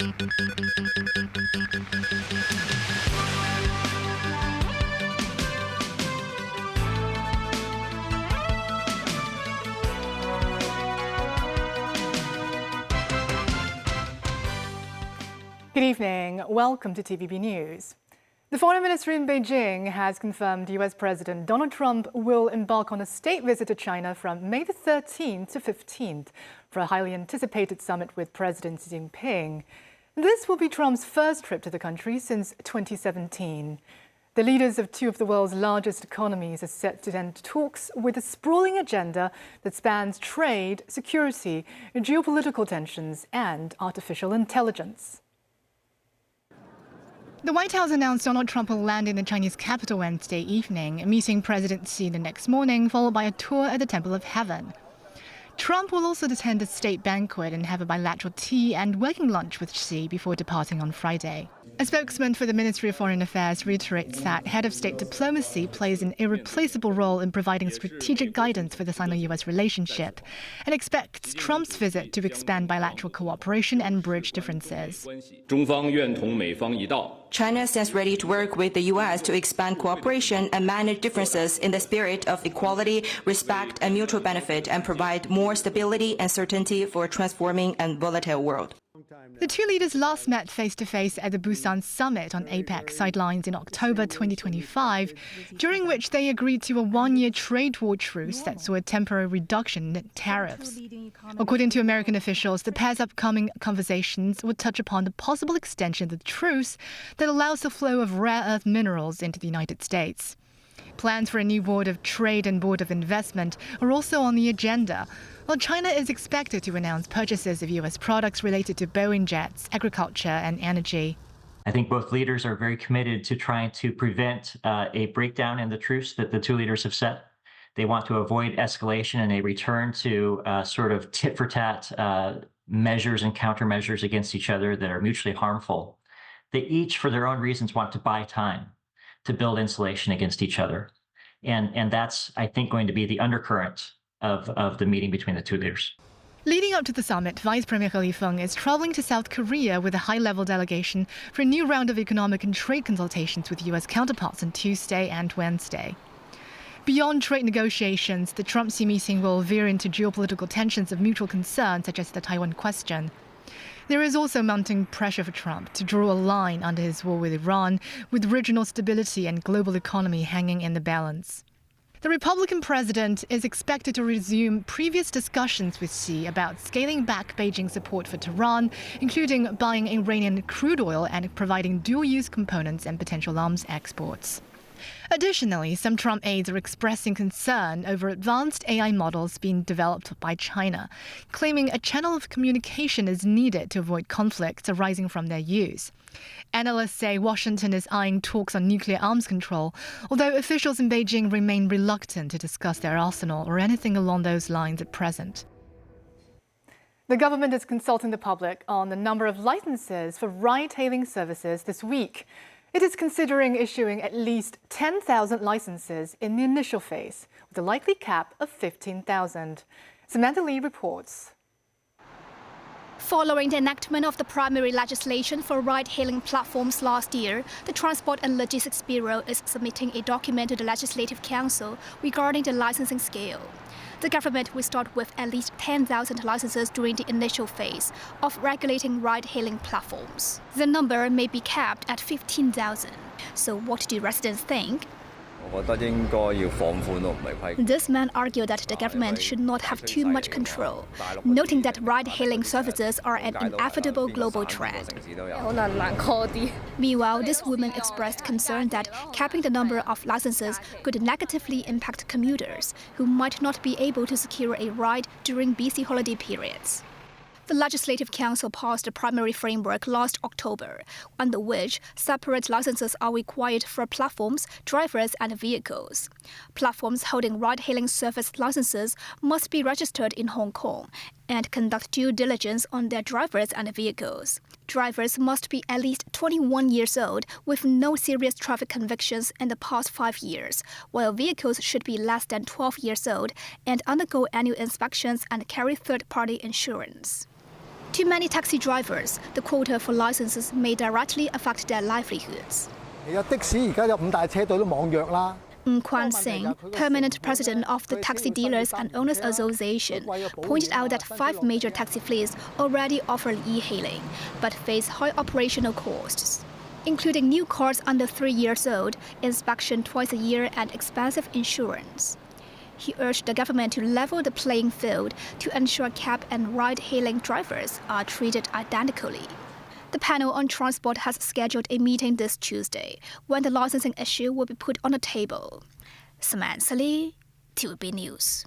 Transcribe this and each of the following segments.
Good evening. Welcome to TVB News. The Foreign Ministry in Beijing has confirmed US President Donald Trump will embark on a state visit to China from May the 13th to 15th for a highly anticipated summit with President Xi Jinping. This will be Trump's first trip to the country since 2017. The leaders of two of the world's largest economies are set to end talks with a sprawling agenda that spans trade, security, geopolitical tensions, and artificial intelligence. The White House announced Donald Trump will land in the Chinese capital Wednesday evening, meeting President Xi the next morning, followed by a tour at the Temple of Heaven. Trump will also attend a state banquet and have a bilateral tea and working lunch with Xi before departing on Friday. A spokesman for the Ministry of Foreign Affairs reiterates that head of state diplomacy plays an irreplaceable role in providing strategic guidance for the Sino-US relationship and expects Trump's visit to expand bilateral cooperation and bridge differences. China stands ready to work with the U.S. to expand cooperation and manage differences in the spirit of equality, respect, and mutual benefit, and provide more stability and certainty for a transforming and volatile world. The two leaders last met face-to-face at the Busan summit on APEC sidelines in October 2025, during which they agreed to a one-year trade war truce that saw a temporary reduction in tariffs. According to American officials, the pair's upcoming conversations would touch upon the possible extension of the truce that allows the flow of rare earth minerals into the United States. Plans for a new Board of Trade and Board of Investment are also on the agenda, while China is expected to announce purchases of U.S. products related to Boeing jets, agriculture, and energy. I think both leaders are very committed to trying to prevent a breakdown in the truce that the two leaders have set. They want to avoid escalation and a return to sort of tit-for-tat measures and countermeasures against each other that are mutually harmful. They each, for their own reasons, want to buy time to build insulation against each other. And that's, I think, going to be the undercurrent of the meeting between the two leaders. Leading up to the summit, Vice Premier He Lifeng is traveling to South Korea with a high-level delegation for a new round of economic and trade consultations with U.S. counterparts on Tuesday and Wednesday. Beyond trade negotiations, the Trump-Xi meeting will veer into geopolitical tensions of mutual concern, such as the Taiwan question. There is also mounting pressure for Trump to draw a line under his war with Iran, with regional stability and global economy hanging in the balance. The Republican president is expected to resume previous discussions with Xi about scaling back Beijing's support for Tehran, including buying Iranian crude oil and providing dual-use components and potential arms exports. Additionally, some Trump aides are expressing concern over advanced AI models being developed by China, claiming a channel of communication is needed to avoid conflicts arising from their use. Analysts say Washington is eyeing talks on nuclear arms control, although officials in Beijing remain reluctant to discuss their arsenal or anything along those lines at present. The government is consulting the public on the number of licenses for ride-hailing services this week. It is considering issuing at least 10,000 licenses in the initial phase, with a likely cap of 15,000. Samantha Lee reports. Following the enactment of the primary legislation for ride-hailing platforms last year, the Transport and Logistics Bureau is submitting a document to the Legislative Council regarding the licensing scale. The government will start with at least 10,000 licenses during the initial phase of regulating ride-hailing platforms. The number may be capped at 15,000. So what do residents think? This man argued that the government should not have too much control, noting that ride-hailing services are an inevitable global trend. Meanwhile, this woman expressed concern that capping the number of licenses could negatively impact commuters who might not be able to secure a ride during busy holiday periods. The Legislative Council passed a primary framework last October, under which separate licenses are required for platforms, drivers, and vehicles. Platforms holding ride-hailing service licenses must be registered in Hong Kong and conduct due diligence on their drivers and vehicles. Drivers must be at least 21 years old with no serious traffic convictions in the past 5 years, while vehicles should be less than 12 years old and undergo annual inspections and carry third-party insurance. To many taxi drivers, the quota for licenses may directly affect their livelihoods. 而家的士而家有5大車隊都網約啦。 Kwan Singh, permanent president of the Taxi Dealers and Owners Association, pointed out that 5 major taxi fleets already offer e-hailing, but face high operational costs, including new cars under 3 years old, inspection twice a year, and expensive insurance. He urged the government to level the playing field to ensure cab and ride-hailing drivers are treated identically. The panel on transport has scheduled a meeting this Tuesday, when the licensing issue will be put on the table. Samantha Lee, TVB News.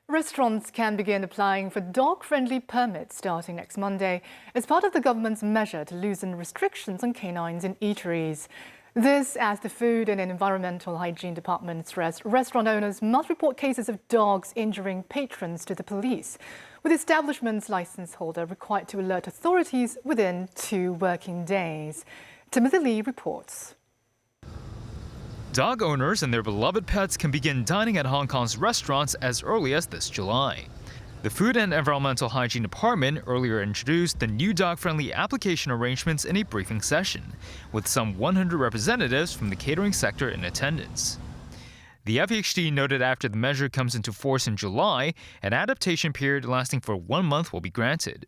Restaurants can begin applying for dog-friendly permits starting next Monday as part of the government's measure to loosen restrictions on canines in eateries. This as the Food and Environmental Hygiene Department stressed restaurant owners must report cases of dogs injuring patrons to the police, with establishment's license holder required to alert authorities within 2 working days. Timothy Lee reports. Dog owners and their beloved pets can begin dining at Hong Kong's restaurants as early as this July. The Food and Environmental Hygiene Department earlier introduced the new dog-friendly application arrangements in a briefing session, with some 100 representatives from the catering sector in attendance. The FHD noted after the measure comes into force in July, an adaptation period lasting for 1 month will be granted.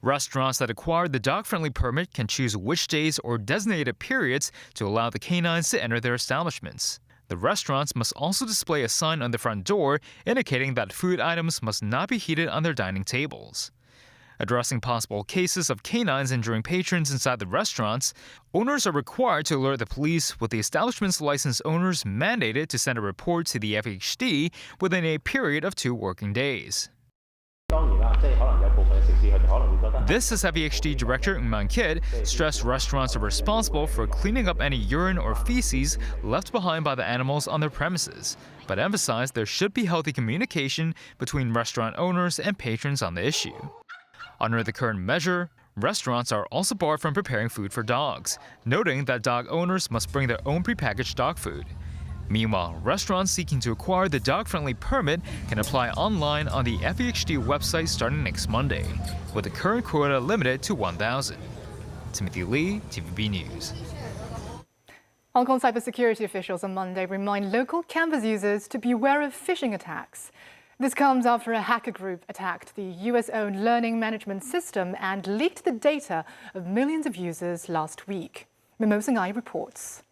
Restaurants that acquire the dog-friendly permit can choose which days or designated periods to allow the canines to enter their establishments. The restaurants must also display a sign on the front door indicating that food items must not be heated on their dining tables. Addressing possible cases of canines injuring patrons inside the restaurants, owners are required to alert the police, with the establishment's licensed owners mandated to send a report to the FHD within a period of 2 working days. This, as FHD Director Man Kit stressed, restaurants are responsible for cleaning up any urine or feces left behind by the animals on their premises, but emphasized there should be healthy communication between restaurant owners and patrons on the issue. Under the current measure, restaurants are also barred from preparing food for dogs, noting that dog owners must bring their own prepackaged dog food. Meanwhile, restaurants seeking to acquire the dog-friendly permit can apply online on the FHD website starting next Monday, with the current quota limited to 1,000. Timothy Lee, TVB News. Hong Kong cybersecurity officials on Monday remind local Canvas users to beware of phishing attacks. This comes after a hacker group attacked the US-owned learning management system and leaked the data of millions of users last week. Mimosa Ngai reports.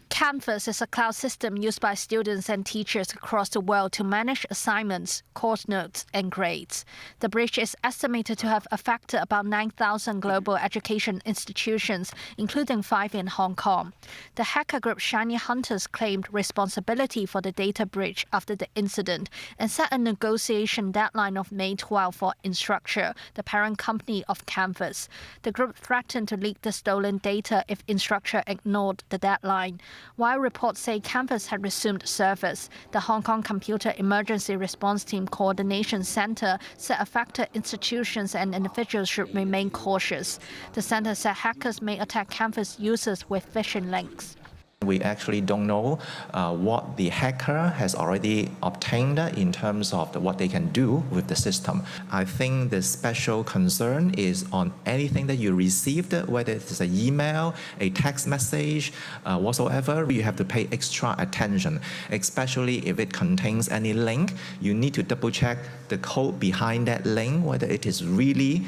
Canvas is a cloud system used by students and teachers across the world to manage assignments, course notes, and grades. The breach is estimated to have affected about 9,000 global education institutions, including 5 in Hong Kong. The hacker group Shiny Hunters claimed responsibility for the data breach after the incident and set a negotiation deadline of May 12 for Instructure, the parent company of Canvas. The group threatened to leak the stolen data if Instructure ignored the deadline. While reports say Canvas had resumed service, the Hong Kong Computer Emergency Response Team Coordination Center said affected institutions and individuals should remain cautious. The center said hackers may attack Canvas users with phishing links. We actually don't know what the hacker has already obtained in terms of what they can do with the system. I think the special concern is on anything that you received, whether it's an email, a text message, whatsoever, you have to pay extra attention, especially if it contains any link. You need to double check the code behind that link, whether it is really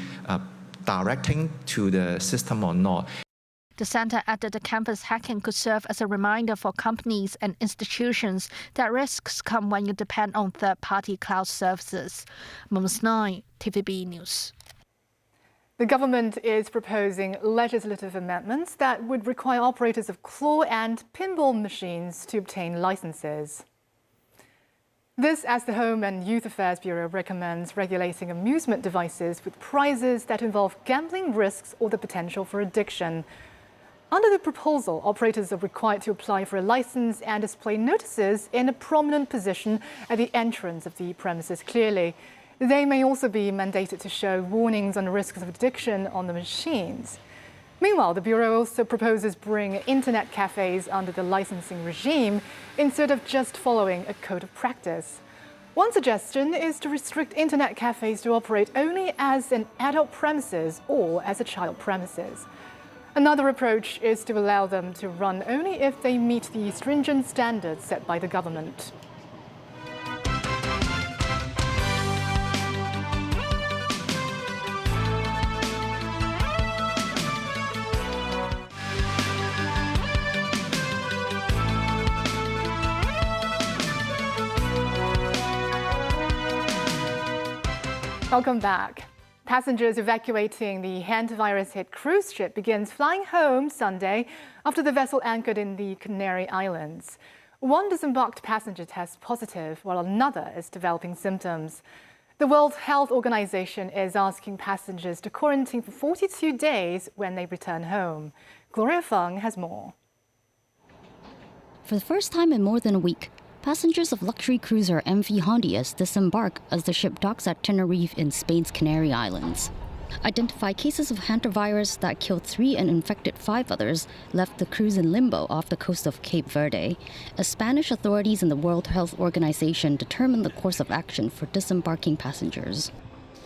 directing to the system or not. The center added the Canvas hacking could serve as a reminder for companies and institutions that risks come when you depend on third-party cloud services. Mums 9, TVB News. The government is proposing legislative amendments that would require operators of claw and pinball machines to obtain licenses. This as the Home and Youth Affairs Bureau recommends regulating amusement devices with prizes that involve gambling risks or the potential for addiction. Under the proposal, operators are required to apply for a license and display notices in a prominent position at the entrance of the premises clearly. They may also be mandated to show warnings on risks of addiction on the machines. Meanwhile, the Bureau also proposes bringing internet cafes under the licensing regime instead of just following a code of practice. One suggestion is to restrict internet cafes to operate only as an adult premises or as a child premises. Another approach is to allow them to run only if they meet the stringent standards set by the government. Welcome back. Passengers evacuating the Hantavirus-hit cruise ship begins flying home Sunday after the vessel anchored in the Canary Islands. One disembarked passenger tests positive, while another is developing symptoms. The World Health Organization is asking passengers to quarantine for 42 days when they return home. Gloria Feng has more. For the first time in more than a week, passengers of luxury cruiser MV Hondias disembark as the ship docks at Tenerife in Spain's Canary Islands. Identified cases of hantavirus that killed 3 and infected 5 others left the cruise in limbo off the coast of Cape Verde, as Spanish authorities and the World Health Organization determined the course of action for disembarking passengers.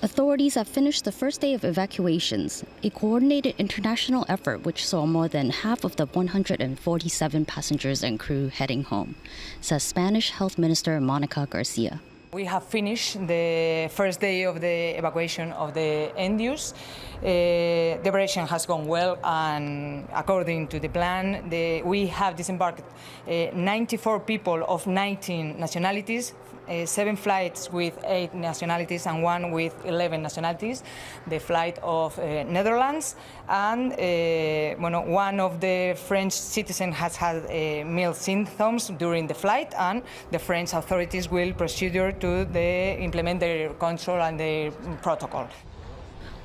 Authorities have finished the first day of evacuations, a coordinated international effort which saw more than half of the 147 passengers and crew heading home, says Spanish Health Minister Monica Garcia. We have finished the first day of the evacuation of the Endus. The operation has gone well, and according to the plan, we have disembarked 94 people of 19 nationalities, 7 flights with 8 nationalities and 1 with 11 nationalities, the flight of Netherlands, and one of the French citizens has had mild symptoms during the flight, and the French authorities will proceed to implement their control and their protocol.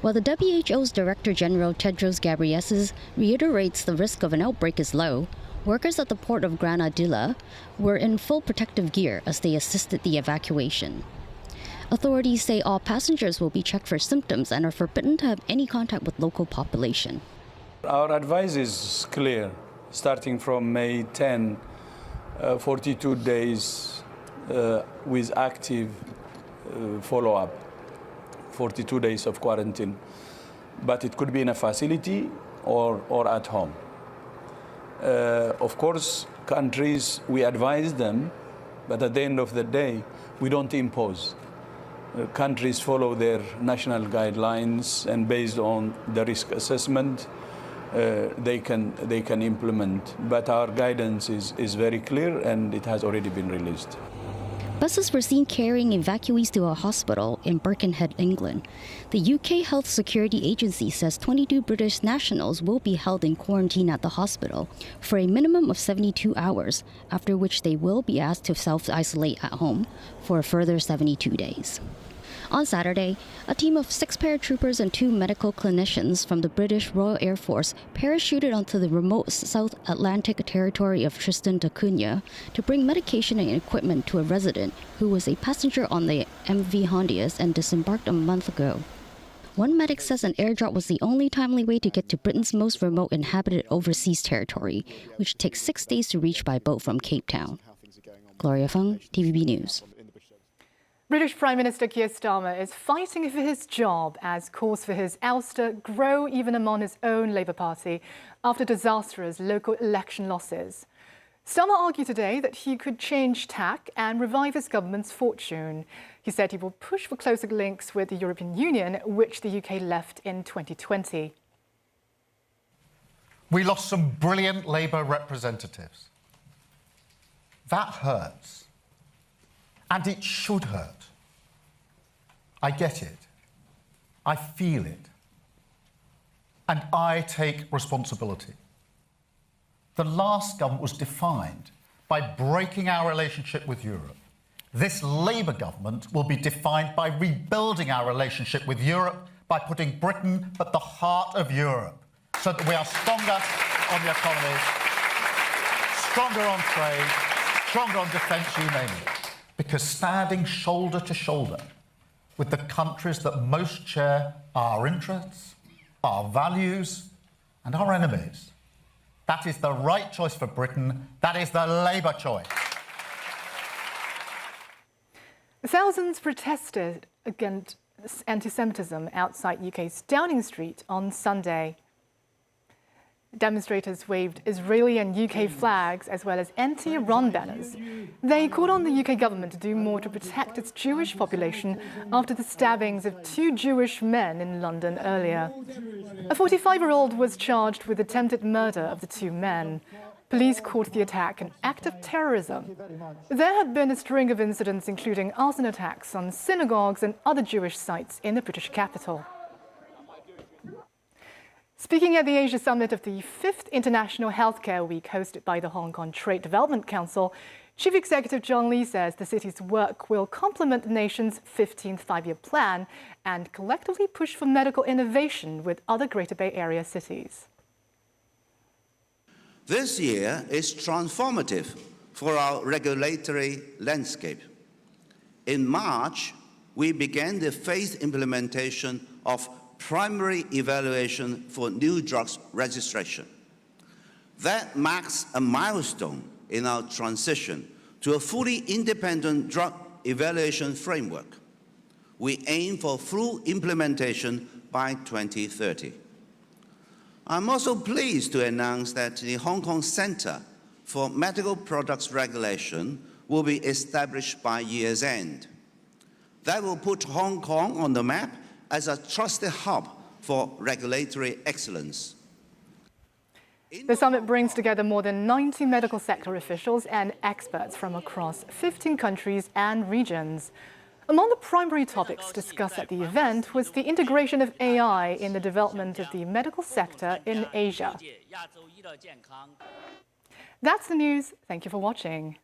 While the WHO's Director General Tedros Ghebreyesus reiterates the risk of an outbreak is low, workers at the port of Granadilla were in full protective gear as they assisted the evacuation. Authorities say all passengers will be checked for symptoms and are forbidden to have any contact with local population. Our advice is clear. Starting from May 10, 42 days with active follow-up, 42 days of quarantine. But it could be in a facility or at home. Of course, countries, we advise them, but at the end of the day, we don't impose. Countries follow their national guidelines, and based on the risk assessment, they can implement. But our guidance is very clear, and it has already been released. Buses were seen carrying evacuees to a hospital in Birkenhead, England. The UK Health Security Agency says 22 British nationals will be held in quarantine at the hospital for a minimum of 72 hours, after which they will be asked to self-isolate at home for a further 72 days. On Saturday, a team of 6 paratroopers and 2 medical clinicians from the British Royal Air Force parachuted onto the remote South Atlantic territory of Tristan da Cunha to bring medication and equipment to a resident who was a passenger on the MV Hondias and disembarked a month ago. One medic says an airdrop was the only timely way to get to Britain's most remote inhabited overseas territory, which takes 6 days to reach by boat from Cape Town. Gloria Feng, TVB News. British Prime Minister Keir Starmer is fighting for his job as calls for his ouster grow even among his own Labour Party after disastrous local election losses. Starmer argued today that he could change tack and revive his government's fortune. He said he will push for closer links with the European Union, which the UK left in 2020. We lost some brilliant Labour representatives. That hurts. And it should hurt. I get it. I feel it. And I take responsibility. The last government was defined by breaking our relationship with Europe. This Labour government will be defined by rebuilding our relationship with Europe, by putting Britain at the heart of Europe, so that we are stronger on the economy, stronger on trade, stronger on defence, you name it. Because standing shoulder to shoulder with the countries that most share our interests, our values, and our enemies, that is the right choice for Britain. That is the Labour choice. Thousands protested against anti-Semitism outside UK's Downing Street on Sunday. Demonstrators waved Israeli and UK flags as well as anti-Iran banners. They called on the UK government to do more to protect its Jewish population after the stabbings of 2 Jewish men in London earlier. A 45-year-old was charged with attempted murder of the 2 men. Police called the attack an act of terrorism. There had been a string of incidents including arson attacks on synagogues and other Jewish sites in the British capital. Speaking at the Asia Summit of the 5th International Healthcare Week hosted by the Hong Kong Trade Development Council, Chief Executive John Lee says the city's work will complement the nation's 15th five-year plan and collectively push for medical innovation with other Greater Bay Area cities. This year is transformative for our regulatory landscape. In March, we began the phased implementation of primary evaluation for new drugs registration. That marks a milestone in our transition to a fully independent drug evaluation framework. We aim for full implementation by 2030. I'm also pleased to announce that the Hong Kong Centre for Medical Products Regulation will be established by year's end. That will put Hong Kong on the map as a trusted hub for regulatory excellence. The summit brings together more than 90 medical sector officials and experts from across 15 countries and regions. Among the primary topics discussed at the event was the integration of AI in the development of the medical sector in Asia. That's the news. Thank you for watching.